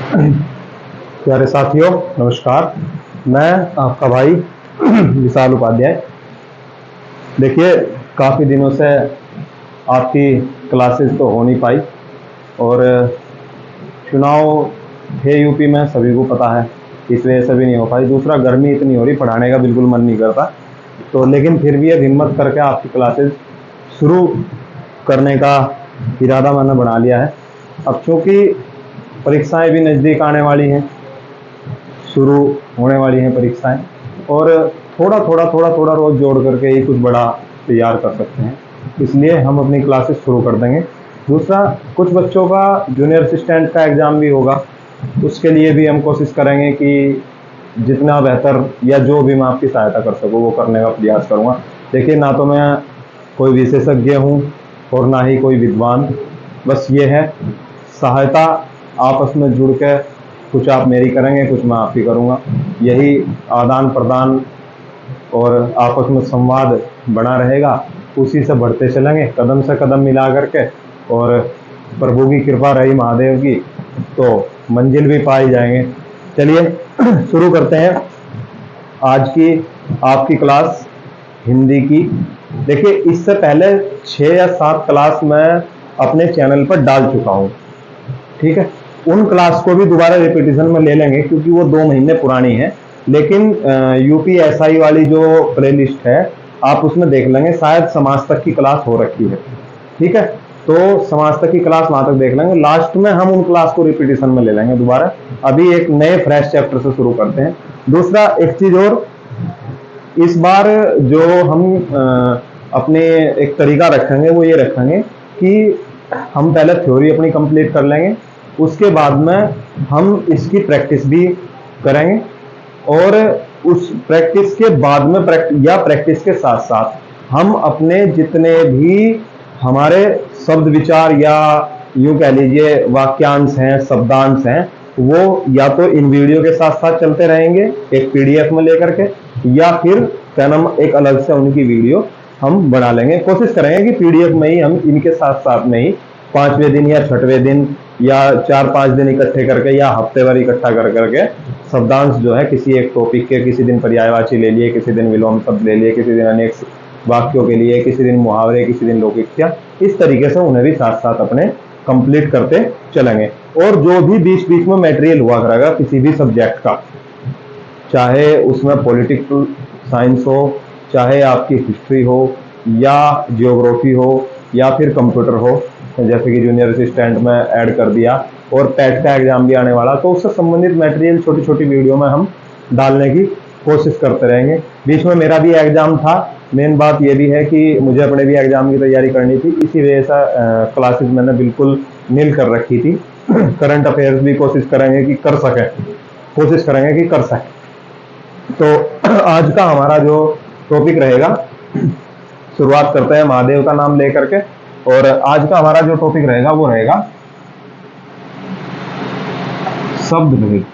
प्यारे साथियों, नमस्कार। मैं आपका भाई विशाल उपाध्याय। देखिए, काफ़ी दिनों से आपकी क्लासेस तो हो नहीं पाई और चुनाव थे यूपी में, सभी को पता है, इस वजह से भी नहीं हो पाई। दूसरा, गर्मी इतनी हो रही, पढ़ाने का बिल्कुल मन नहीं करता। तो लेकिन फिर भी एक हिम्मत करके आपकी क्लासेस शुरू करने का इरादा मैंने बना लिया है। अब चूँकि परीक्षाएं भी नज़दीक आने वाली हैं, शुरू होने वाली हैं परीक्षाएं, और थोड़ा थोड़ा रोज जोड़ करके ही कुछ बड़ा तैयार कर सकते हैं। इसलिए हम अपनी क्लासेस शुरू कर देंगे। दूसरा, कुछ बच्चों का जूनियर असिस्टेंट का एग्ज़ाम भी होगा, उसके लिए भी हम कोशिश करेंगे कि जितना बेहतर या जो भी मैं आपकी सहायता कर सकूँ वो करने का प्रयास करूँगा। देखिए, ना तो मैं कोई विशेषज्ञ हूँ और ना ही कोई विद्वान, बस ये है सहायता। आपस में जुड़ के कुछ आप मेरी करेंगे, कुछ मैं आपकी करूँगा। यही आदान प्रदान और आपस में संवाद बना रहेगा, उसी से बढ़ते चलेंगे कदम से कदम मिला करके। और प्रभु की कृपा रही महादेव की, तो मंजिल भी पाई जाएंगे। चलिए शुरू करते हैं आज की आपकी क्लास हिंदी की। देखिए, इससे पहले 6 या 7 क्लास मैं अपने चैनल पर डाल चुका हूँ, ठीक है। उन क्लास को भी दोबारा रिपीटिशन में ले लेंगे क्योंकि वो 2 महीने पुरानी है। लेकिन यूपीएसआई वाली जो प्लेलिस्ट है, आप उसमें देख लेंगे, शायद समाज तक की क्लास हो रखी है, ठीक है। तो समाज तक की क्लास वहां तक देख लेंगे, लास्ट में हम उन क्लास को रिपीटिशन में ले लेंगे दोबारा। अभी एक नए फ्रेश चैप्टर से शुरू करते हैं। दूसरा, एक चीज और, इस बार जो हम अपने एक तरीका रखेंगे वो ये रखेंगे कि हम पहले थ्योरी अपनी कंप्लीट कर लेंगे, उसके बाद में हम इसकी प्रैक्टिस भी करेंगे, और उस प्रैक्टिस के बाद में प्रैक्टिस के साथ साथ हम अपने जितने भी हमारे शब्द विचार या यूं कह लीजिए वाक्यांश हैं, शब्दांश हैं, वो या तो इन वीडियो के साथ साथ चलते रहेंगे एक पीडीएफ में लेकर के, या फिर क्या नाम एक अलग से उनकी वीडियो हम बना लेंगे। कोशिश करेंगे कि पीडीएफ में ही हम इनके साथ साथ में ही 5वें दिन या 6वें दिन या 4-5 दिन इकट्ठे करके या हफ्ते भर इकट्ठा कर करके शब्दांश जो है किसी एक टॉपिक के, किसी दिन पर्यायवाची ले लिए, किसी दिन विलोम शब्द ले लिए, किसी दिन अनेक वाक्यों के लिए, किसी दिन मुहावरे, किसी दिन लोकोक्तियां, इस तरीके से उन्हें भी साथ साथ अपने कंप्लीट करते चलेंगे। और जो भी बीच बीच में मटेरियल हुआ करेगा किसी भी सब्जेक्ट का, चाहे उसमें पॉलिटिकल साइंस हो, चाहे आपकी हिस्ट्री हो, या जियोग्राफी हो, या फिर कंप्यूटर हो, जैसे कि जूनियर असिस्टेंट में ऐड कर दिया, और पैट का एग्जाम भी आने वाला, तो उससे संबंधित मटेरियल छोटी छोटी वीडियो में हम डालने की कोशिश करते रहेंगे। बीच में मेरा भी एग्जाम था, मेन बात यह भी है कि मुझे अपने भी एग्जाम की तैयारी करनी थी, इसी वजह से क्लासेस मैंने बिल्कुल नील कर रखी थी। करंट अफेयर्स भी कोशिश करेंगे कि कर सकें। तो आज का हमारा जो टॉपिक रहेगा, शुरुआत करते हैं महादेव का नाम लेकर के, और आज का हमारा जो टॉपिक रहेगा वो रहेगा शब्द भेद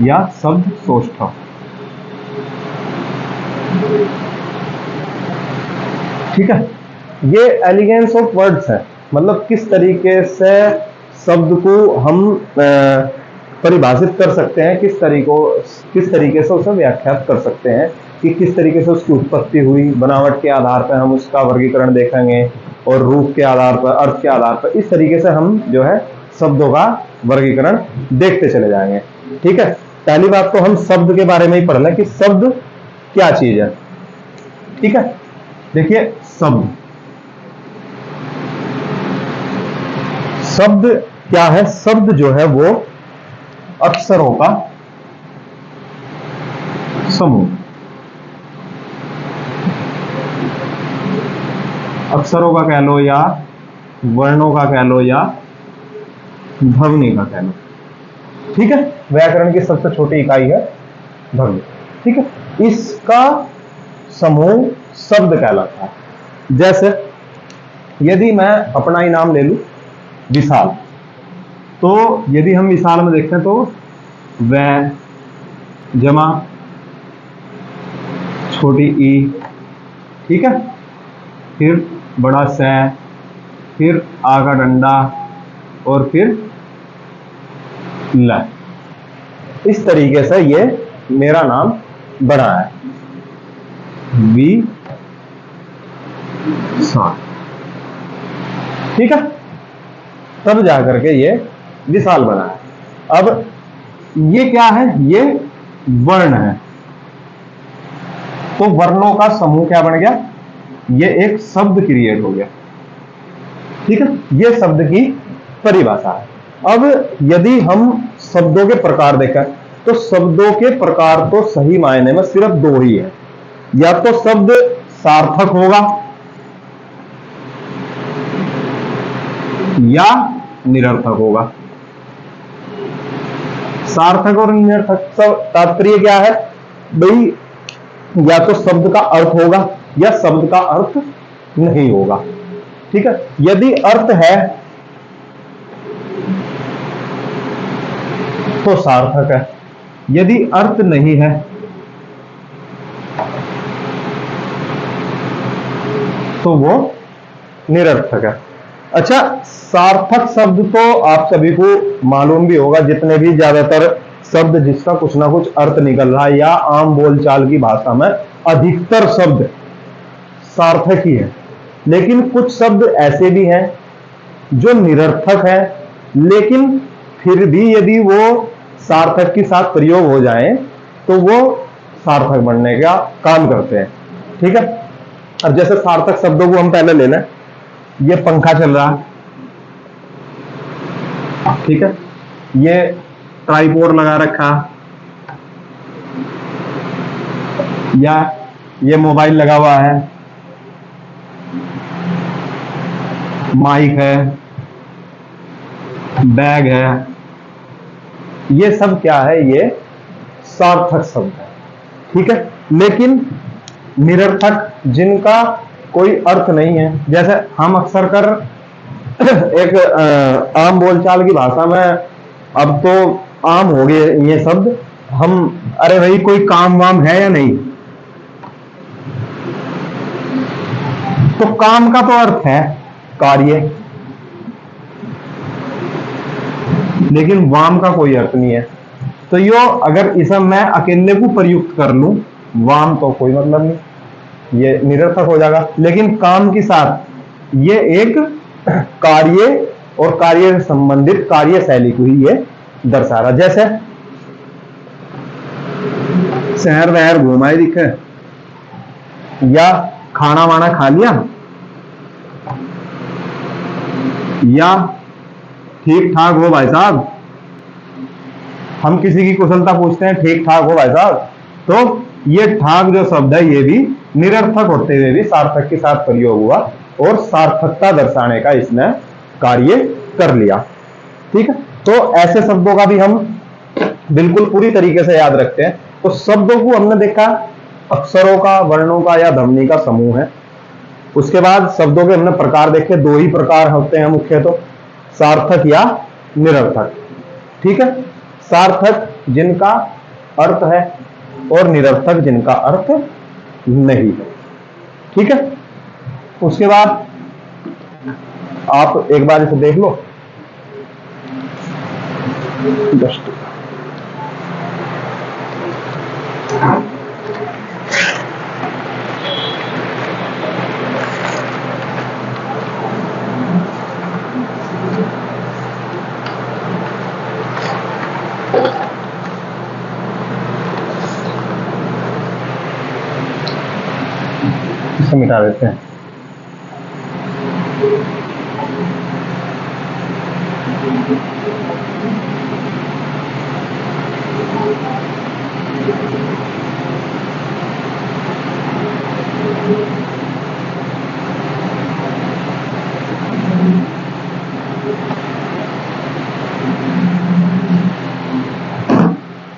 या शब्द सौष्ठव। ठीक है, ये एलिगेंस ऑफ वर्ड्स है, मतलब किस तरीके से शब्द को हम परिभाषित कर सकते हैं, किस तरीके से उसे व्याख्यात कर सकते हैं, कि किस तरीके से उसकी उत्पत्ति हुई, बनावट के आधार पर हम उसका वर्गीकरण देखेंगे, और रूप के आधार पर, अर्थ के आधार पर, इस तरीके से हम जो है शब्दों का वर्गीकरण देखते चले जाएंगे। ठीक है, पहली बात तो हम शब्द के बारे में ही पढ़ लें कि शब्द क्या चीज है। ठीक है, देखिए, शब्द क्या है? शब्द जो है वो अक्षरों का समूह, अक्षरों का कह लो, या वर्णों का कह लो, या ध्वनि का कह लो। ठीक है, व्याकरण की सबसे छोटी इकाई है ध्वनि। ठीक है, इसका समूह शब्द कहलाता है। जैसे यदि मैं अपना ही नाम ले लूं विशाल, तो यदि हम विशाल में देखते हैं तो वह जमा छोटी ई, ठीक है, फिर बड़ा स, फिर आ का डंडा, और फिर ल। इस तरीके से ये मेरा नाम बना है, विशाल। ठीक है, तब जाकर के ये विशाल बना है। अब ये क्या है, ये वर्ण है, तो वर्णों का समूह क्या बन गया, ये एक शब्द क्रिएट हो गया। ठीक है, ये शब्द की परिभाषा है। अब यदि हम शब्दों के प्रकार देखें तो शब्दों के प्रकार तो सही मायने में सिर्फ दो ही है, या तो शब्द सार्थक होगा या निरर्थक होगा। सार्थक और निरर्थक तात्पर्य क्या है भाई, या तो शब्द का अर्थ होगा या शब्द का अर्थ नहीं होगा। ठीक है, यदि अर्थ है तो सार्थक है, यदि अर्थ नहीं है तो वो निरर्थक है। अच्छा, सार्थक शब्द तो आप सभी को मालूम भी होगा, जितने भी ज्यादातर शब्द जिसका कुछ ना कुछ अर्थ निकल रहा है, या आम बोलचाल की भाषा में अधिकतर शब्द सार्थक ही है। लेकिन कुछ शब्द ऐसे भी हैं जो निरर्थक है, लेकिन फिर भी यदि वो सार्थक के साथ प्रयोग हो जाए तो वो सार्थक बनने का काम करते हैं। ठीक है, अब जैसे सार्थक शब्दों को हम पहले ले लें, ये पंखा चल रहा है, ठीक है, ये ट्राइपॉड लगा रखा, या ये मोबाइल लगा हुआ है, माइक है, बैग है, ये सब क्या है, ये सार्थक शब्द है। ठीक है, लेकिन निरर्थक जिनका कोई अर्थ नहीं है, जैसे हम अक्सर कर एक आम बोलचाल की भाषा में, अब तो आम हो गए ये शब्द, हम अरे भाई कोई काम वाम है या नहीं, तो काम का तो अर्थ है कार्य, लेकिन वाम का कोई अर्थ नहीं है। तो यो अगर इसे मैं अकेले को प्रयुक्त कर लूं, वाम तो कोई मतलब नहीं, ये निरर्थक हो जाएगा। लेकिन काम के साथ ये एक कार्य और कार्य से संबंधित कार्य शैली को ही ये दर्शा रहा। जैसे शहर वहर घुमाए दिखे, या खाना वाना खा लिया, या ठीक ठाक हो भाई साहब, हम किसी की कुशलता पूछते हैं, ठीक ठाक हो भाई साहब, तो ये ठाक जो शब्द है ये भी निरर्थक होते हुए भी सार्थक के साथ प्रयोग हुआ और सार्थकता दर्शाने का इसने कार्य कर लिया। ठीक है, तो ऐसे शब्दों का भी हम बिल्कुल पूरी तरीके से याद रखते हैं। तो शब्दों को हमने देखा अक्षरों का, वर्णों का या ध्वनि का समूह है। उसके बाद शब्दों के हमने प्रकार देखे, दो ही प्रकार होते हैं मुख्य, तो सार्थक या निरर्थक। ठीक है, सार्थक जिनका अर्थ है और निरर्थक जिनका अर्थ नहीं है। ठीक है, उसके बाद आप एक बार इसे देख लो, जस्ट इसे मिटा देते हैं।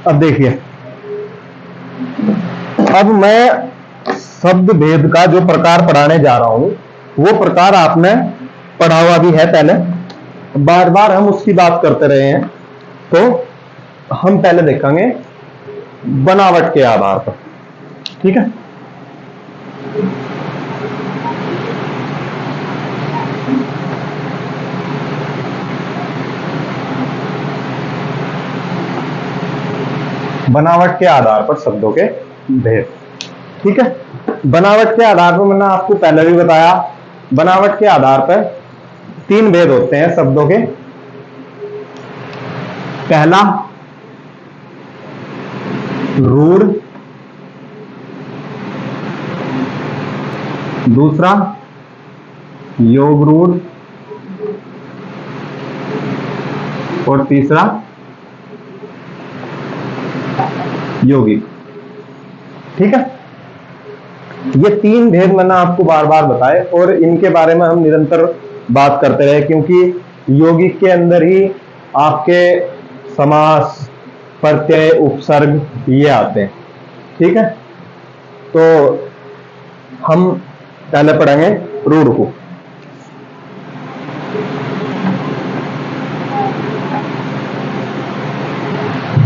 अब देखिए, अब मैं शब्द भेद का जो प्रकार पढ़ाने जा रहा हूं, वो प्रकार आपने पढ़ा हुआ भी है पहले, बार बार हम उसकी बात करते रहे हैं। तो हम पहले देखेंगे बनावट के आधार पर। ठीक है, बनावट के आधार पर शब्दों के भेद। ठीक है, बनावट के आधार पर मैंने आपको पहले भी बताया, बनावट के आधार पर 3 भेद होते हैं शब्दों के। पहला रूढ़, दूसरा योग रूढ़ और तीसरा यौगिक। ठीक है, ये 3 भेद मैंने आपको बार बार बताए और इनके बारे में हम निरंतर बात करते रहे, क्योंकि यौगिक के अंदर ही आपके समास, प्रत्यय, उपसर्ग ये आते हैं। ठीक है, तो हम पहले पढ़ेंगे रूढ़ को।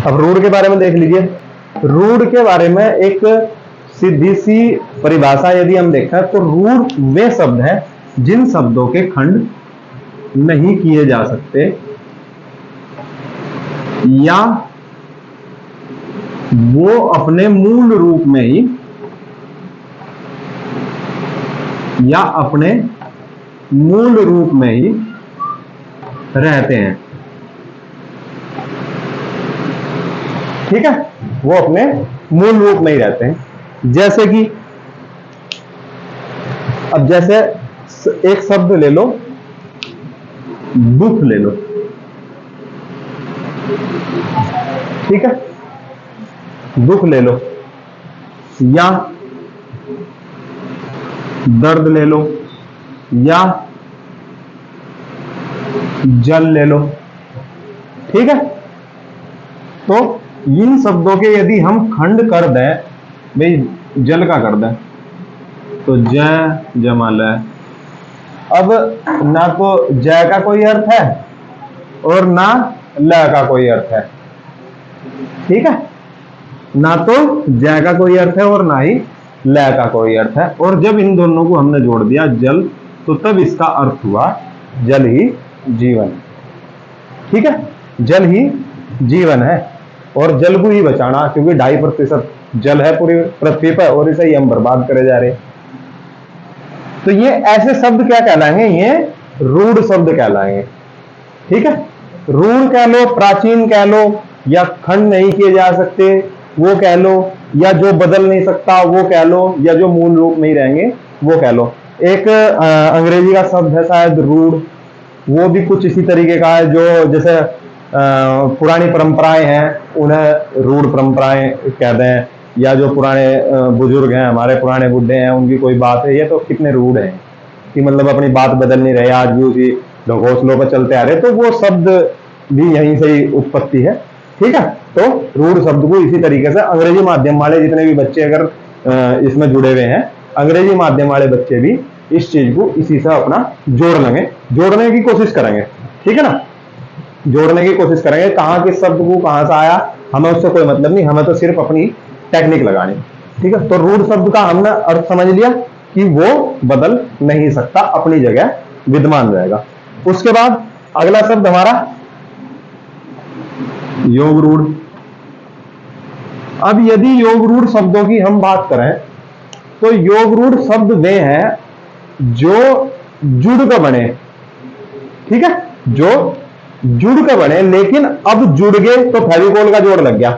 अब रूढ़ के बारे में देख लीजिए। रूढ़ के बारे में एक सीधी सी परिभाषा यदि हम देखें तो रूढ़ वे शब्द हैं जिन शब्दों के खंड नहीं किए जा सकते या वो अपने मूल रूप में ही रहते हैं। ठीक है, वो अपने मूल रूप में ही रहते हैं। जैसे कि अब जैसे एक शब्द ले लो, दुख ले लो। ठीक है, दुख ले लो या दर्द ले लो या जल ले लो। ठीक है, तो इन शब्दों के यदि हम खंड कर दें, भाई जल का कर दें तो जय जमाल है। अब ना तो जय का कोई अर्थ है और ना ल का कोई अर्थ है। ठीक है, ना तो जय का कोई अर्थ है और ना ही ल का कोई अर्थ है। और जब इन दोनों को हमने जोड़ दिया जल, तो तब इसका अर्थ हुआ जल ही जीवन। ठीक है, जल ही जीवन है और जल को ही बचाना, क्योंकि 2.5% जल है पूरी पृथ्वी पर और इसे ही हम बर्बाद करे जा रहे। तो ये ऐसे शब्द क्या कहलाएंगे? ये रूढ़ शब्द कहलाएंगे। ठीक है, रूढ़ कह लो, प्राचीन कह लो, या खंड नहीं किए जा सकते वो कह लो, या जो बदल नहीं सकता वो कह लो, या जो मूल रूप में ही रहेंगे वो कह लो। एक अंग्रेजी का शब्द है शायद रूढ़, वो भी कुछ इसी तरीके का है। जो जैसे पुरानी परंपराएं हैं उन्हें रूढ़ परंपराएं कहते हैं, या जो पुराने बुजुर्ग हैं, हमारे पुराने बुढ़े हैं, उनकी कोई बात है, ये तो कितने रूढ़ हैं कि मतलब अपनी बात बदल नहीं रहे, आज भी उसी घोंसलों पर चलते आ रहे। तो वो शब्द भी यहीं से ही उत्पत्ति है। ठीक है, तो रूढ़ शब्द को इसी तरीके से अंग्रेजी माध्यम वाले जितने भी बच्चे अगर इसमें जुड़े हुए हैं, अंग्रेजी माध्यम वाले बच्चे भी इस चीज को इसी से अपना जोड़ लेंगे, जोड़ने की कोशिश करेंगे। ठीक है ना, जोड़ने की कोशिश करेंगे। कहाँ किस शब्द को कहां से आया हमें उससे कोई मतलब नहीं, हमें तो सिर्फ अपनी टेक्निक लगानी। ठीक है, तो रूढ़ शब्द का हमने अर्थ समझ लिया कि वो बदल नहीं सकता, अपनी जगह विद्यमान रहेगा। उसके बाद अगला शब्द हमारा योग रूढ़। अब यदि योग रूढ़ शब्दों की हम बात करें तो योग रूढ़ शब्द वे हैं जो जुड़ कर बने। ठीक है, जो जुड़ कर बने, लेकिन अब जुड़ गए तो फेविकोल का जोड़ लग गया।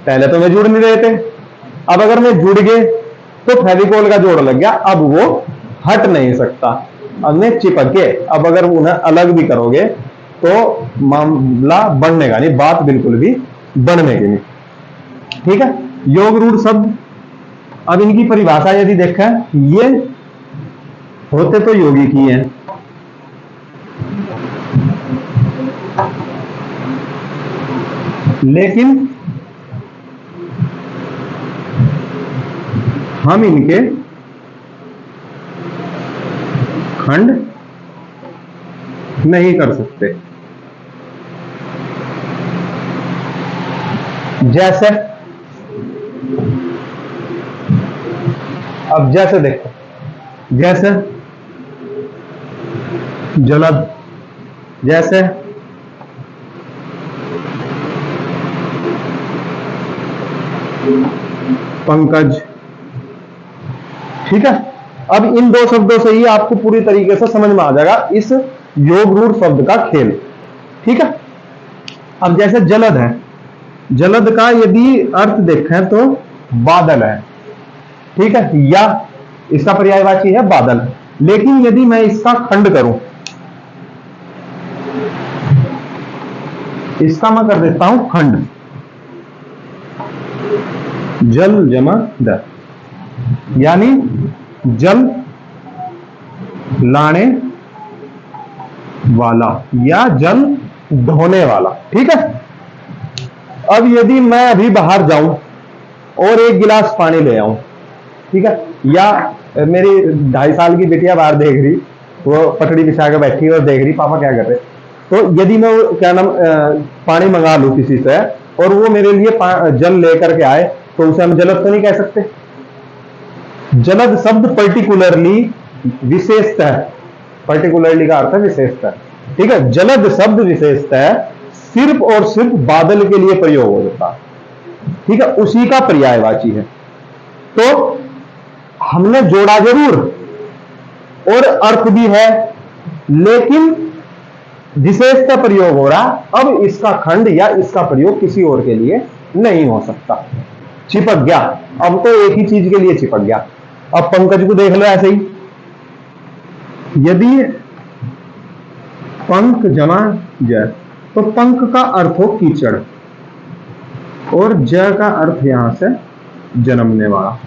पहले तो वे जुड़ नहीं रहे थे, अब अगर मैं जुड़ गए तो फेविकोल का जोड़ लग गया, अब वो हट नहीं सकता, अब मैं चिपक के। अब अगर उन्हें अलग भी करोगे तो मामला बढ़ने का नहीं, बात बिल्कुल भी बढ़ने की नहीं। ठीक है, योग रूढ़ शब्द, अब इनकी परिभाषा यदि देखें, ये होते तो योगी की हैं, लेकिन हम इनके खंड नहीं कर सकते। जैसे अब जैसे देखो, जैसे जलद, जैसे पंकज। ठीक है, अब इन दो शब्दों से ही आपको पूरी तरीके से समझ में आ जाएगा इस योग रूढ़ शब्द का खेल। ठीक है, अब जैसे जलद है, जलद का यदि अर्थ देखें तो बादल है। ठीक है, या इसका पर्यायवाची है बादल। लेकिन यदि मैं इसका खंड करूं, इसका मैं कर देता हूं खंड, जल जमा द, यानी जल लाने वाला या जल ढोने वाला। ठीक है, अब यदि मैं अभी बाहर जाऊं और एक गिलास पानी ले आऊं, ठीक है, या मेरी 2.5 साल की बिटिया बाहर देख रही, वो पटड़ी बिछा के बैठी और देख रही पापा क्या कर रहे, तो यदि मैं क्या नाम पानी मंगा लूं किसी से और वो मेरे लिए जल लेकर के आए, तो उसे हम जलद तो नहीं कह सकते। जलद शब्द पर्टिकुलरली विशेषता है, पर्टिकुलरली का अर्थ है विशेषता। ठीक है, जलद शब्द विशेषता है सिर्फ और सिर्फ बादल के लिए प्रयोग होता है। ठीक है, उसी का पर्यायवाची है। तो हमने जोड़ा जरूर और अर्थ भी है, लेकिन विशेषता प्रयोग हो रहा, अब इसका खंड या इसका प्रयोग किसी और के लिए नहीं हो सकता। चिपक गया, अब तो एक ही चीज के लिए चिपक गया। अब पंकज को देख लो ऐसे ही, यदि पंक जमा ज, तो पंक का अर्थ हो कीचड़ और ज का अर्थ यहां से जन्मने वाला।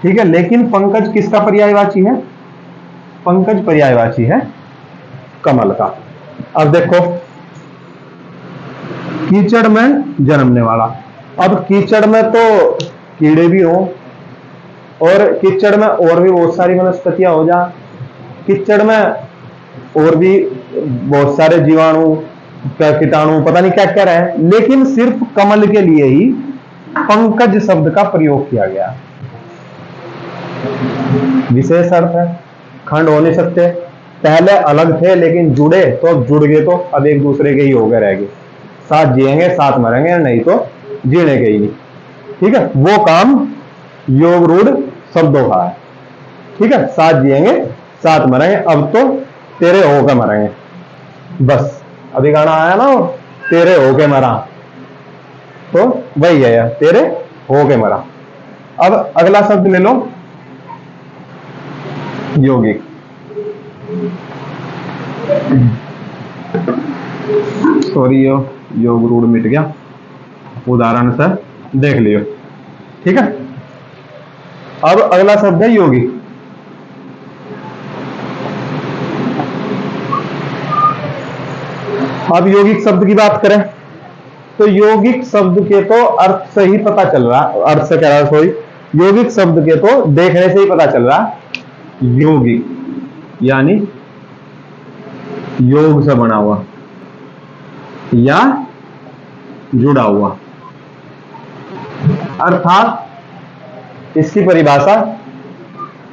ठीक है, लेकिन पंकज किसका पर्यायवाची है? पंकज पर्यायवाची है कमल का। अब देखो, कीचड़ में जन्मने वाला, अब कीचड़ में तो कीड़े भी हो और कीचड़ में और भी बहुत सारी वनस्पतियां हो जा, कीचड़ में और भी बहुत सारे जीवाणु कीटाणु पता नहीं क्या क्या रहे, लेकिन सिर्फ कमल के लिए ही पंकज शब्द का प्रयोग किया गया। विशेष अर्थ है, खंड हो नहीं सकते, पहले अलग थे लेकिन जुड़े, तो अब जुड़ गए तो अब एक दूसरे के ही हो गए रहेंगे, साथ जिएंगे साथ मरेंगे, नहीं तो जीने के ही नहीं। ठीक है, वो काम योग रूढ़ शब्दों का है। ठीक है, साथ जिएंगे साथ मरेंगे, अब तो तेरे होके मरेंगे, बस अभी गाना आया ना, तेरे होके मरा, तो वही है, तेरे होके मरा। अब अगला शब्द ले लो, यौगिक। सॉरी, योग रूढ़ मिट गया, उदाहरण से देख लियो। ठीक है, अब अगला शब्द है यौगिक। अब यौगिक शब्द की बात करें तो यौगिक शब्द के तो अर्थ से ही पता चल रहा, अर्थ से कह रहा सॉरी, यौगिक शब्द के तो देखने से ही पता चल रहा, यौगिक यानी योग से बना हुआ या जुड़ा हुआ, अर्थात इसकी परिभाषा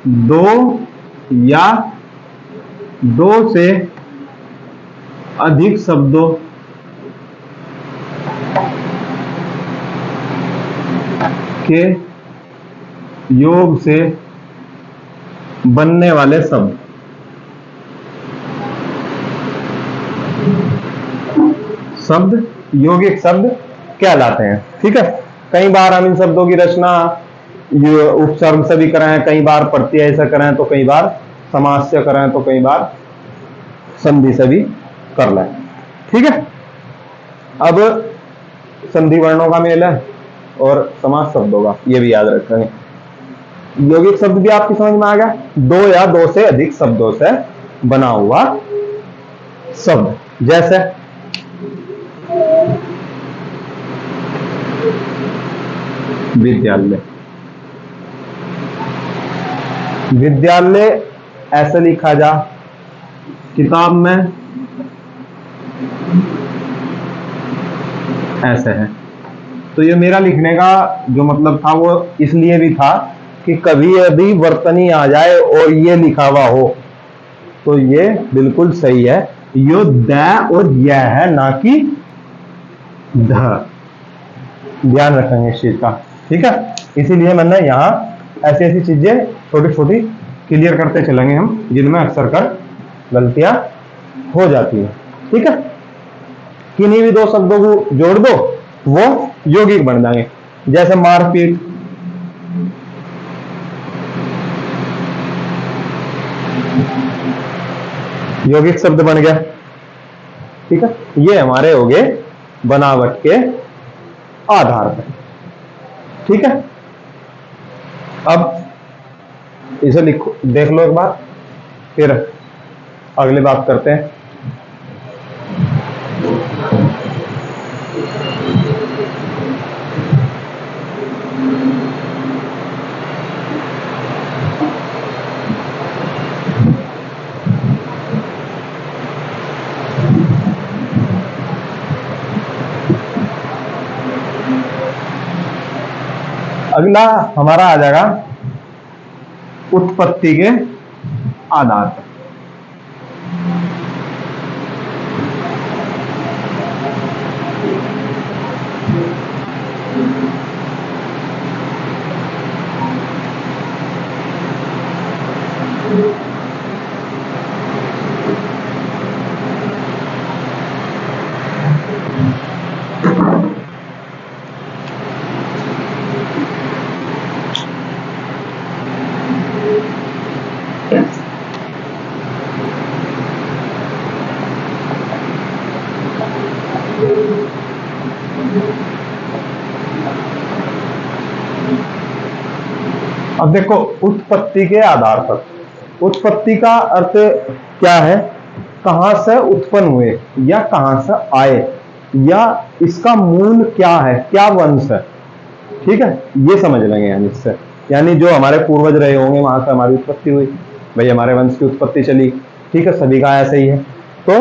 दो या दो से अधिक शब्दों के योग से बनने वाले शब्द। शब्द यौगिक शब्द कहलाते हैं। ठीक है, कई बार हम इन शब्दों की रचना उपसर्ग से भी करें, कई बार प्रत्यय से करें, तो कई बार समास से करें, तो कई बार संधि से भी कर लें। ठीक है, अब संधि वर्णों का मेल है और समास शब्दों का, ये भी याद रखेंगे। यौगिक शब्द भी आपकी समझ में आ गया, दो या दो से अधिक शब्दों से बना हुआ शब्द। जैसे विद्यालय, विद्यालय ऐसे लिखा जा, किताब में ऐसे है। तो ये मेरा लिखने का जो मतलब था वो इसलिए भी था कि कभी यदि वर्तनी आ जाए और ये लिखा हुआ हो तो ये बिल्कुल सही है, यो द और यह है, ना कि ध। ध्यान रखेंगे इस चीज का। ठीक है, इसीलिए मैंने यहाँ ऐसी ऐसी चीजें छोटी छोटी क्लियर करते चलेंगे हम, जिनमें अक्सर कर गलतियां हो जाती है। ठीक है, किन्हीं भी दो शब्दों को जोड़ दो वो यौगिक बन जाएंगे। जैसे मारपीट, यौगिक शब्द बन गया। ठीक है, ये हमारे हो गए बनावट के आधार पर। ठीक है, अब इसे लिखो, देख लो एक बार, फिर अगली बात करते हैं। अगला हमारा आ जाएगा उत्पत्ति के आधार पर। अब देखो, उत्पत्ति के आधार पर, उत्पत्ति का अर्थ क्या है? कहां से उत्पन्न हुए या कहां से आए, या इसका मूल क्या है, क्या वंश है। ठीक है, ये समझ लेंगे यानी इससे, यानी जो हमारे पूर्वज रहे होंगे वहां से हमारी उत्पत्ति हुई, भाई हमारे वंश की उत्पत्ति चली। ठीक है, सभी का ऐसे ही है। तो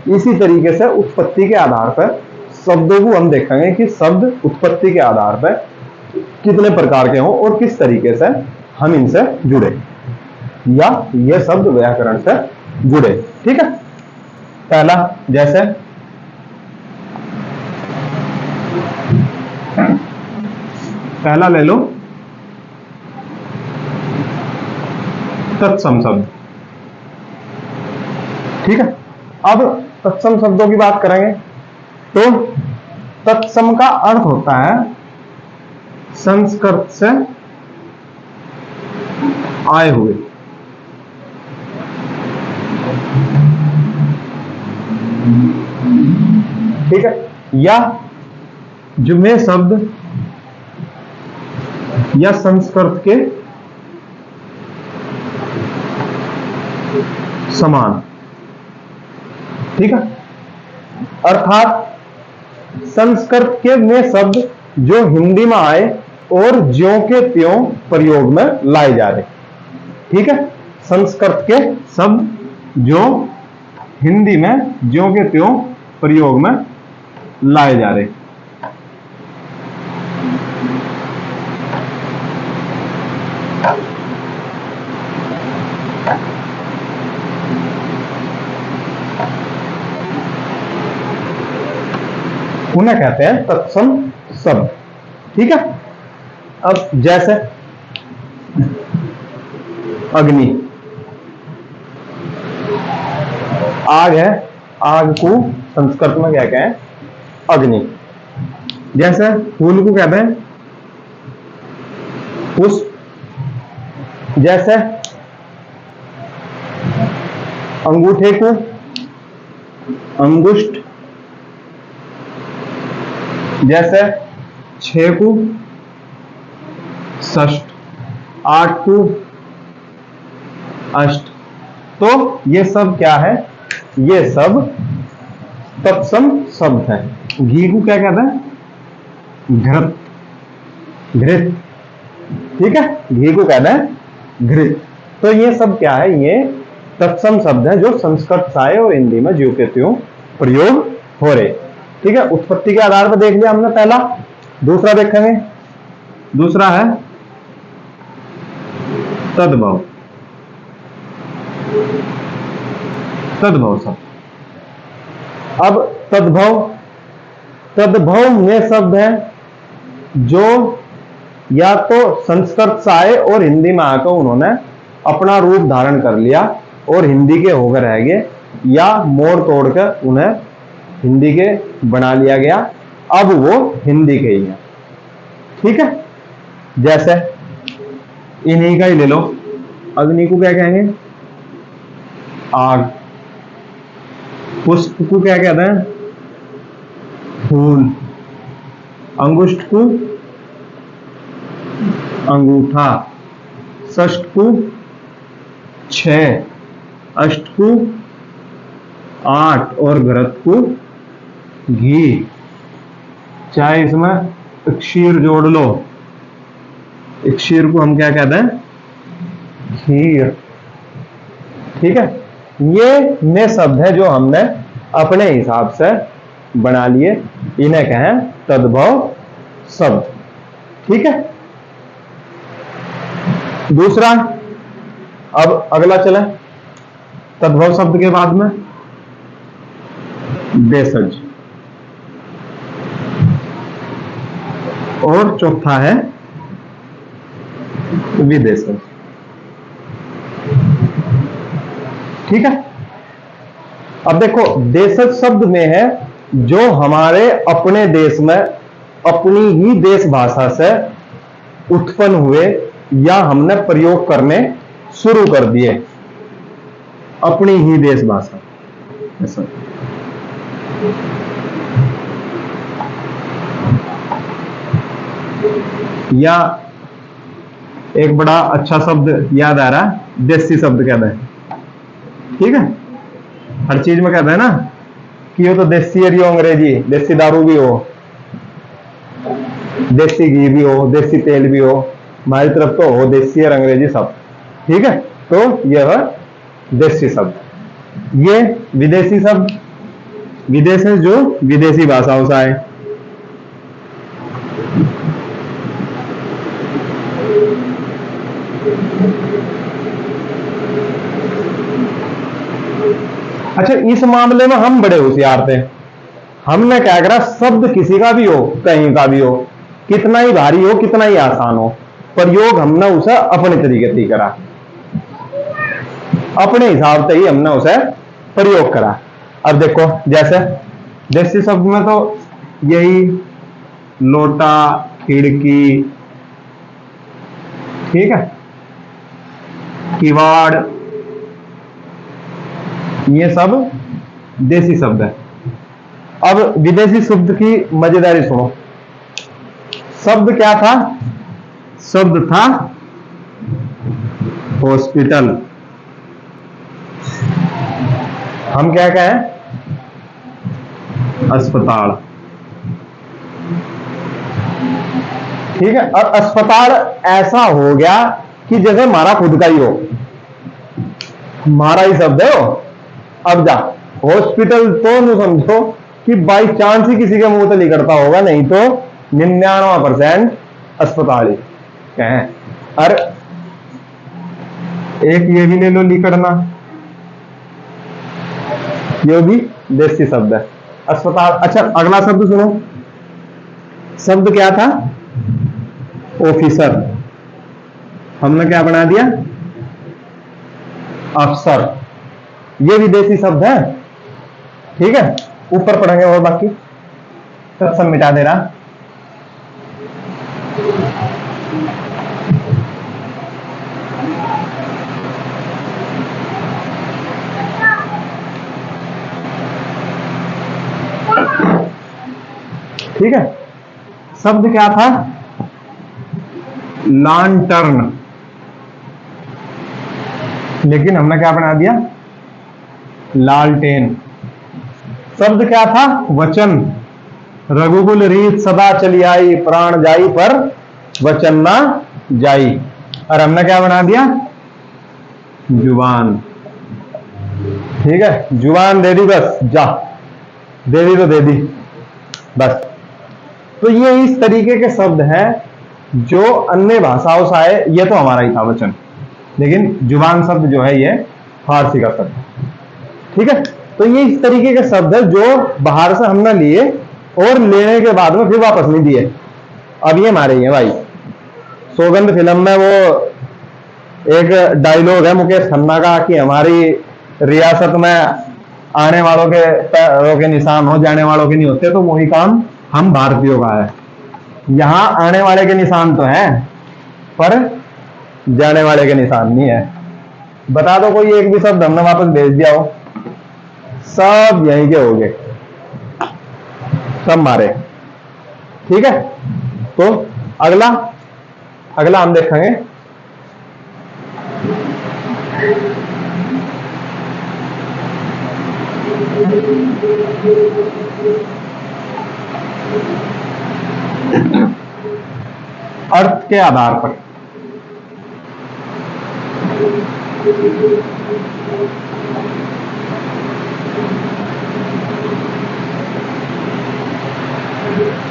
इसी तरीके से उत्पत्ति के आधार पर शब्दों को हम देखेंगे कि शब्द उत्पत्ति के आधार पर कितने प्रकार के हों और किस तरीके से हम इनसे जुड़े, या ये शब्द व्याकरण से जुड़े। ठीक है, पहला जैसे पहला ले लो तत्सम शब्द। ठीक है, अब तत्सम शब्दों की बात करेंगे तो तत्सम का अर्थ होता है संस्कृत से आए हुए। ठीक है, या जुमे शब्द या संस्कृत के समान। ठीक है, अर्थात संस्कृत के में शब्द जो हिंदी में आए और ज्यों के त्यों प्रयोग में लाए जा रहे। ठीक है, संस्कृत के शब्द जो हिंदी में ज्यों के त्यों प्रयोग में लाए जा रहे। उन्हें कहते हैं तत्सम शब्द। ठीक है, अब जैसे अग्नि, आग है, आग को संस्कृत में क्या कहें? अग्नि। जैसे फूल को कहते हैं पुष्प। जैसे अंगूठे को अंगुष्ठ। जैसे 6 को षष्ठ, 8 को अष्ट। तो ये सब क्या है? ये सब तत्सम शब्द है। घी को क्या कहते हैं? घृत, घृत। ठीक है, घी को कहते हैं घृत। तो ये सब क्या है? ये तत्सम शब्द है जो संस्कृत से आए और हिंदी में ज्यों के त्यों प्रयोग हो रहे। ठीक है, उत्पत्ति के आधार पर देख लिया हमने पहला। दूसरा देखेंगे, दूसरा है तद्भव। तद्भव शब्द। अब तद्भव, तद्भव में शब्द है जो या तो संस्कृत से आए और हिंदी में आकर उन्होंने अपना रूप धारण कर लिया और हिंदी के होकर रह गए, या मोड़ तोड़कर उन्हें हिंदी के बना लिया गया, अब वो हिंदी के ही है। ठीक है, जैसे इन्हीं का ही ले लो, अग्नि को क्या कहेंगे? आग। पुष्प को क्या कहते हैं? फूल। अंगुष्ठ को अंगूठा। षष्ठ को 6, अष्ट को 8 और घृत को घी। चाहे इसमें क्षीर जोड़ लो, क्षीर को हम क्या कहते हैं? खीर। ठीक है, ये नए शब्द है जो हमने अपने हिसाब से बना लिए, इन्हें कहें तद्भव शब्द। ठीक है, दूसरा, अब अगला चले तद्भव शब्द के बाद में देशज, और चौथा है विदेशज। ठीक है, अब देखो देशज शब्द में है जो हमारे अपने देश में अपनी ही देश भाषा से उत्पन्न हुए या हमने प्रयोग करने शुरू कर दिए, अपनी ही देश भाषा। ऐसा या एक बड़ा अच्छा शब्द याद आ रहा, देसी शब्द कहते हैं। ठीक है, हर चीज में कहते हैं ना कि ये तो देसी हरी हो, अंग्रेजी, देसी दारू भी हो, देसी घी भी हो, देसी तेल भी हो, हमारी तरफ तो हो देसी और अंग्रेजी सब। ठीक है, तो यह देसी शब्द। ये विदेशी शब्द, विदेश है जो विदेशी भाषाओं से आए। अच्छा, इस मामले में हम बड़े होशियार थे, हमने क्या करा, शब्द किसी का भी हो, कहीं का भी हो, कितना ही भारी हो, कितना ही आसान हो, प्रयोग हमने उसे अपने तरीके से करा, अपने हिसाब से ही हमने उसे प्रयोग करा। अब देखो, जैसे देसी शब्द में तो यही लोटा, खिड़की, ठीक है, किवाड़, ये सब देसी शब्द है। अब विदेशी शब्द की मजेदारी सुनो। शब्द क्या था? शब्द था हॉस्पिटल। हम क्या कहें? अस्पताल। ठीक है, और अस्पताल ऐसा हो गया कि जैसे हमारा खुद का ही हो, हमारा ही शब्द है वो। अब जा, हॉस्पिटल तो नहीं समझो कि बाई चांस ही किसी के मुंह से निकलता होगा, नहीं तो 99% अस्पताल ही कहें। और एक ये भी ले लो, निकलना, ये भी देसी शब्द है, अस्पताल। अच्छा, अगला शब्द सुनो। शब्द क्या था? ऑफिसर। हमने क्या बना दिया? अफसर। ये विदेशी शब्द है। ठीक है, ऊपर पढ़ेंगे और बाकी सब मिटा दे रहा। ठीक है, शब्द क्या था? लांटर्न। लेकिन हमने क्या बना दिया? लालटेन। शब्द क्या था? वचन। रघुकुल रीत सदा चली आई, प्राण जाई पर वचन ना जाई। और हमने क्या बना दिया? जुबान। ठीक है, जुबान दे दी, बस जा, दे दी तो दे दी बस। तो ये इस तरीके के शब्द हैं जो अन्य भाषाओं से आए। ये तो हमारा ही था वचन, लेकिन जुबान शब्द जो है ये फारसी का शब्द। ठीक है, तो ये इस तरीके के शब्द है जो बाहर से हमने लिए और लेने के बाद में फिर वापस नहीं दिए। अब ये हमारे ही है भाई। सौगंध फिल्म में वो एक डायलॉग है मुकेश खन्ना का कि हमारी रियासत में आने वालों के पैरों के निशान हो, जाने वालों के नहीं होते, तो वही काम हम भारतीयों का है। यहां आने वाले के निशान तो हैं, पर जाने वाले के निशान नहीं है। बता दो कोई एक भी शब्द हमने वापस भेज दिया हो, सब यहीं के हो गए, सब मारे। ठीक है, तो अगला हम देखेंगे अर्थ के आधार पर।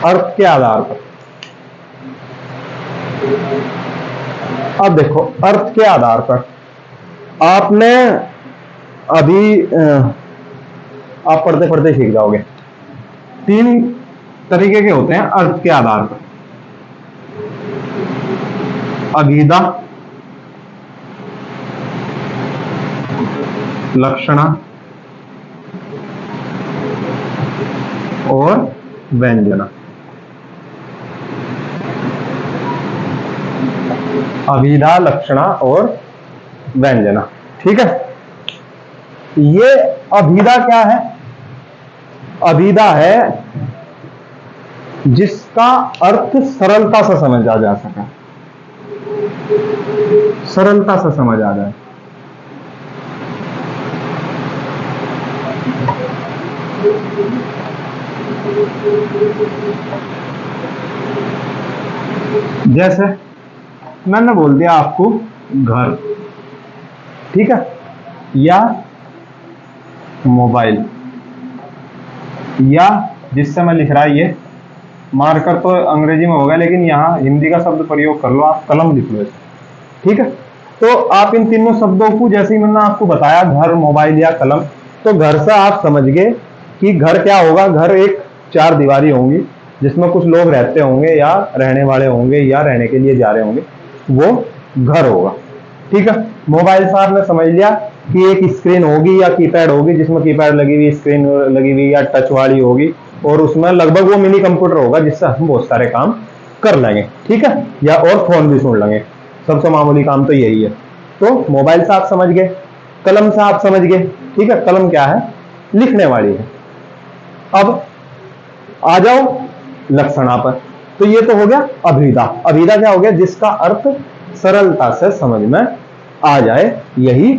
अर्थ के आधार पर अब देखो, अर्थ के आधार पर आपने अभी आप पढ़ते पढ़ते सीख जाओगे। 3 तरीके के होते हैं अर्थ के आधार पर: अभिधा, लक्षणा और व्यंजना। अभिधा, लक्षणा और व्यंजना। ठीक है, ये अभिधा क्या है? अभिधा है जिसका अर्थ सरलता से समझा जा सके, सरलता से समझ आ जाए। जैसे मैंने बोल दिया आपको घर, ठीक है, या मोबाइल, या जिससे मैं लिख रहा ये मार्कर तो अंग्रेजी में होगा, लेकिन यहाँ हिंदी का शब्द प्रयोग कर लो, आप कलम लिख लो। ठीक है, तो आप इन तीनों शब्दों को, जैसे ही मैंने आपको बताया घर, मोबाइल या कलम, तो घर से आप समझ गए कि घर क्या होगा। घर एक 4 दीवारी होंगी जिसमें कुछ लोग रहते होंगे या रहने वाले होंगे या रहने के लिए जा रहे होंगे, वो घर होगा। ठीक है, मोबाइल से आपने समझ लिया कि एक स्क्रीन होगी या कीपैड होगी, जिसमें कीपैड लगी हुई, स्क्रीन लगी हुई या टच वाली होगी, और उसमें लगभग वो मिनी कंप्यूटर होगा जिससे हम बहुत सारे काम कर लेंगे। ठीक है, या और फोन भी सुन लेंगे। सबसे मामूली काम तो यही है। तो मोबाइल से आप समझ गए, कलम से आप समझ गए। ठीक है, कलम क्या है? लिखने वाली है। अब आ जाओ लक्षणा पर। तो ये तो हो गया अभिधा। अभिधा क्या हो गया? जिसका अर्थ सरलता से समझ में आ जाए, यही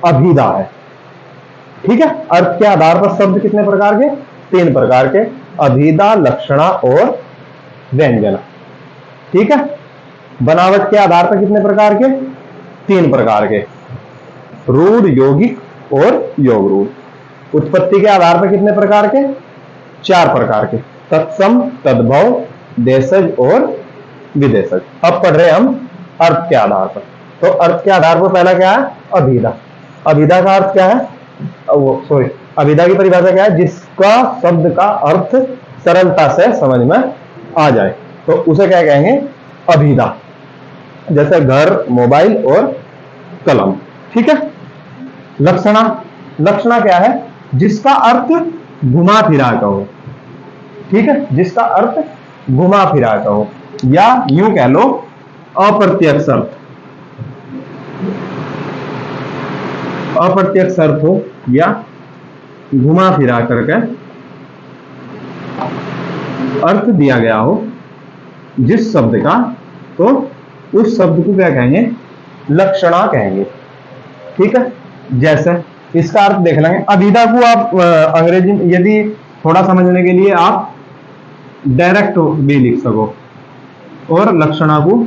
अभिधा है। ठीक है, अर्थ के आधार पर शब्द कितने प्रकार के? 3 प्रकार के: अभिधा, लक्षणा और व्यंजना। ठीक है, बनावट के आधार पर कितने प्रकार के? 3 प्रकार के: रूढ़, यौगिक और योग रूढ़। उत्पत्ति के आधार पर कितने प्रकार के? 4 प्रकार के: तत्सम, तद्भव, देशज और विदेशज। अब पढ़ रहे हम अर्थ के आधार पर। तो अर्थ के आधार पर पहला क्या है? अभिधा। अभिधा का अर्थ क्या है? अभिधा की परिभाषा क्या है? जिसका शब्द का अर्थ सरलता से समझ में आ जाए, तो उसे क्या कहेंगे? अभिधा। जैसे घर, मोबाइल और कलम। ठीक है, लक्षणा। लक्षणा क्या है? जिसका अर्थ घुमा फिरा का हो। ठीक है, जिसका अर्थ घुमा फिरा का हो, या यूं कह लो अप्रत्यक्ष अर्थ। अप्रत्यक्ष अर्थ हो या घुमा फिरा करके अर्थ दिया गया हो जिस शब्द का, तो उस शब्द को क्या कहेंगे? लक्षणा कहेंगे। ठीक है, जैसे इसका अर्थ देख लेंगे। अभिधा को आप अंग्रेजी में यदि थोड़ा समझने के लिए आप डायरेक्ट भी लिख सको, और लक्षणा को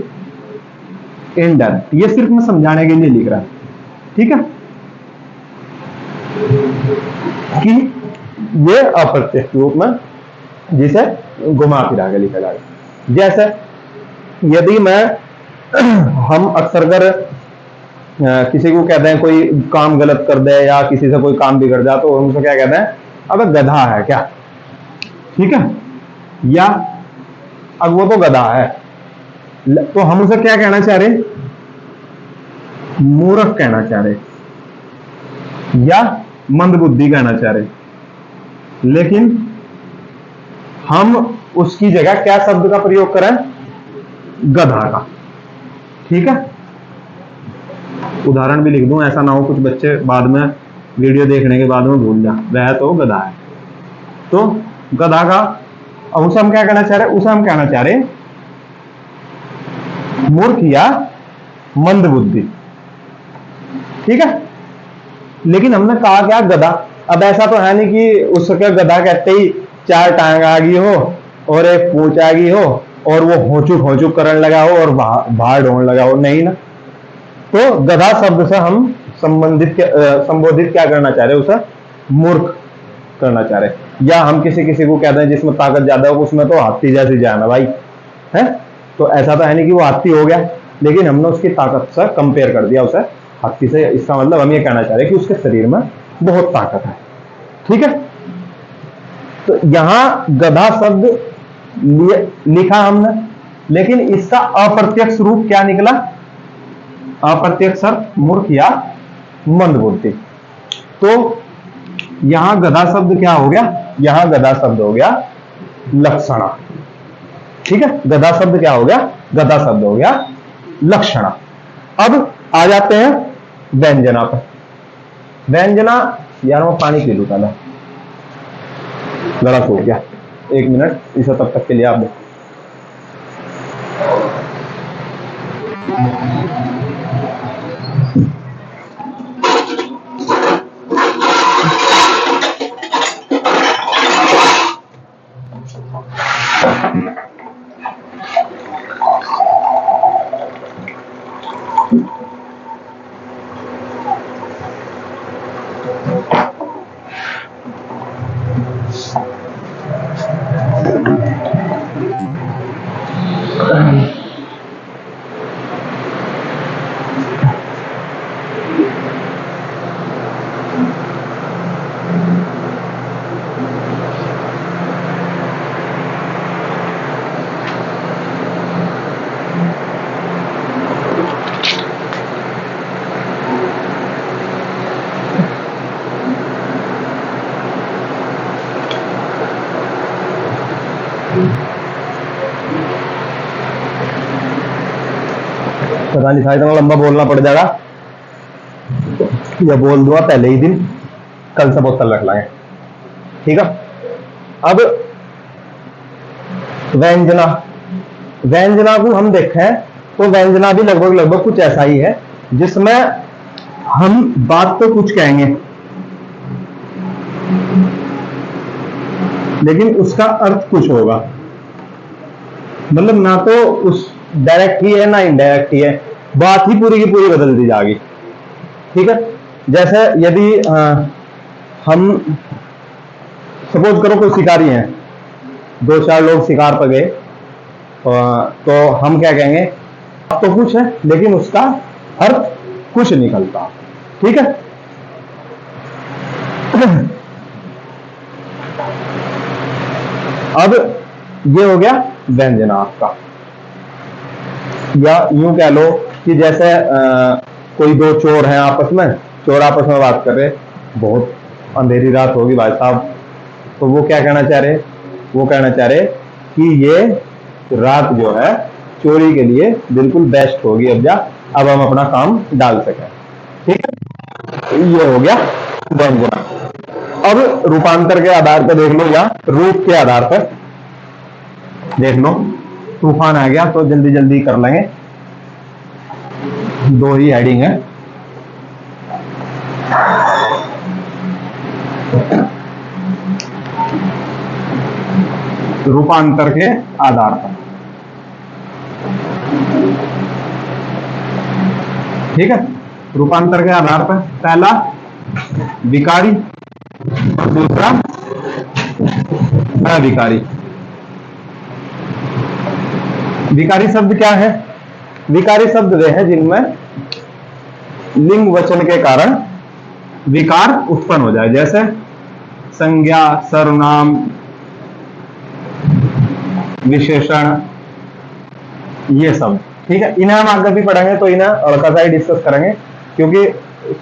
इनडायरेक्ट। ये सिर्फ मैं समझाने के लिए लिख रहा है। ठीक है, कि ये अप्रत्यक्ष रूप में जिसे घुमा फिरा के लिखा जाएगा। जैसे यदि मैं हम अक्सर कर किसी को कहते हैं कोई काम गलत कर दे या किसी से कोई काम बिगड़ जाए, तो उनसे क्या कहते हैं? अबे गधा है क्या। ठीक है, या अब वो तो गधा है, तो हम उसे क्या कहना चाह रहे, मूर्ख कहना चाह रहे या मंदबुद्धि कहना चाह रहे, लेकिन हम उसकी जगह क्या शब्द का प्रयोग करें, गधा का। ठीक है, उदाहरण भी लिख दूं, ऐसा ना हो कुछ बच्चे बाद में वीडियो देखने के बाद में भूल जा, वह तो गधा है। तो गधा का, अब उसे हम क्या कहना चाह रहे, उसे हम कहना चाह रहे मूर्ख या मंदबुद्धि। ठीक है, लेकिन हमने कहा क्या, गधा। अब ऐसा तो है नहीं कि उसके गधा कहते ही चार टांग आ गई हो और एक पूंछ आ गई हो और वो होचुक होचुक करने लगा हो और बाहर ढोने लगा हो, नहीं ना। तो गधा शब्द से हम संबोधित क्या करना चाह रहे, उसे मूर्ख करना चाह रहे। या हम किसी को कहते हैं जिसमें ताकत ज्यादा हो, उसमें तो हाथी जैसी जान है भाई, है। तो ऐसा तो है नहीं कि वो हाथी हो गया, लेकिन हमने उसकी ताकत से कंपेयर कर दिया उसे हाथी से। इसका मतलब हम ये कहना चाह रहे हैं कि उसके शरीर में बहुत ताकत है। ठीक है, तो यहां गधा शब्द लिखा हमने, लेकिन इसका अप्रत्यक्ष रूप क्या निकला, अप्रत्यक्ष अर्थ मूर्ख या मंदबुद्धि। तो यहां गधा शब्द क्या हो गया, यहां गधा शब्द हो गया लक्षणा। ठीक है, गधा शब्द क्या हो गया, गधा शब्द हो गया लक्षणा। अब आ जाते हैं व्यंजना पर। व्यंजना, यार मैं पानी पी लूं पहले, गला सूख गया, 1 मिनट इसे तब तक के लिए आप देखो। पता नहीं था इतना लंबा बोलना पड़ जाएगा, या बोल दूंगा पहले ही दिन, कल से बोतल रख लाएंगे। ठीक है, अब व्यंजना, व्यंजना को हम देखें तो व्यंजना भी लगभग कुछ ऐसा ही है, जिसमें हम बात तो कुछ कहेंगे लेकिन उसका अर्थ कुछ होगा। मतलब ना तो उस डायरेक्ट ही है ना इनडायरेक्ट ही है, बात ही पूरी की पूरी बदल दी जाएगी। ठीक है, जैसे यदि हम सपोज करो कोई शिकारी हैं, 2-4 लोग शिकार पर गए, तो हम क्या कहेंगे, बात तो कुछ है लेकिन उसका अर्थ कुछ निकलता। ठीक है, अब ये हो गया व्यंजना आपका। या यूं कह लो कि जैसे कोई 2 चोर हैं आपस में, चोर आपस में बात कर रहे, बहुत अंधेरी रात होगी भाई साहब, तो वो क्या कहना चाह रहे, वो कहना चाह रहे कि ये रात जो है चोरी के लिए बिल्कुल बेस्ट होगी, अब हम अपना काम डाल सकें। ठीक है, ये हो गया व्यंजना। अब रूपांतर के आधार पर देख लो या रूप के आधार पर देख लो। तूफान आ गया तो जल्दी जल्दी कर लेंगे, 2 ही हेडिंग है। रूपांतर के आधार पर, ठीक है, रूपांतर के आधार पर पहला विकारी, दूसरा अविकारी। विकारी शब्द क्या है, विकारी शब्द वे हैं जिनमें लिंग वचन के कारण विकार उत्पन्न हो जाए, जैसे संज्ञा, सर्वनाम, विशेषण, ये सब ठीक है। इन्हें हम आगे भी पढ़ेंगे तो इन्हें हल्का सा ही डिस्कस करेंगे, क्योंकि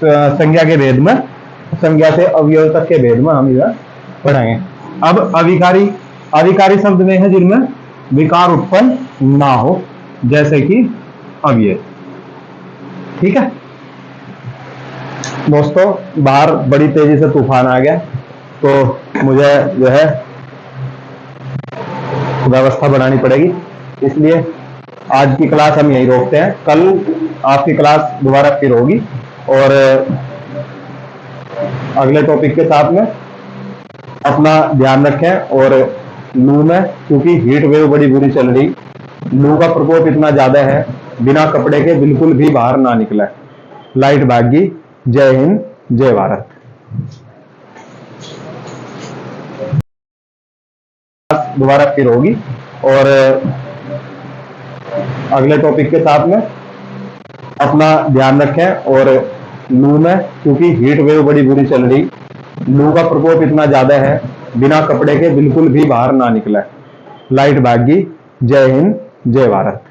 संज्ञा के भेद में, संज्ञा से अवयव तक के भेद में हम इधर पढ़ेंगे। अब अविकारी, अविकारी शब्द में है जिनमें विकार उत्पन्न ना हो, जैसे कि अव्यय। ठीक है दोस्तों, बाहर बड़ी तेजी से तूफान आ गया, तो मुझे जो है व्यवस्था बनानी पड़ेगी, इसलिए आज की क्लास हम यहीं रोकते हैं। कल आपकी क्लास दोबारा फिर होगी और अगले टॉपिक के साथ में। अपना ध्यान रखें। और लू में, क्योंकि हीट वेव बड़ी बुरी चल रही, लू का प्रकोप इतना ज्यादा है, बिना कपड़े के बिल्कुल भी बाहर ना निकले। लाइट भागी। जय हिंद, जय भारत। दोबारा फिर होगी और अगले टॉपिक के साथ में। अपना ध्यान रखें। और लू में, क्योंकि हीट वेव बड़ी बुरी चल रही, लू का प्रकोप इतना ज्यादा है, बिना कपड़े के बिल्कुल भी बाहर ना निकले। लाइट भागी। जय हिंद, जय भारत।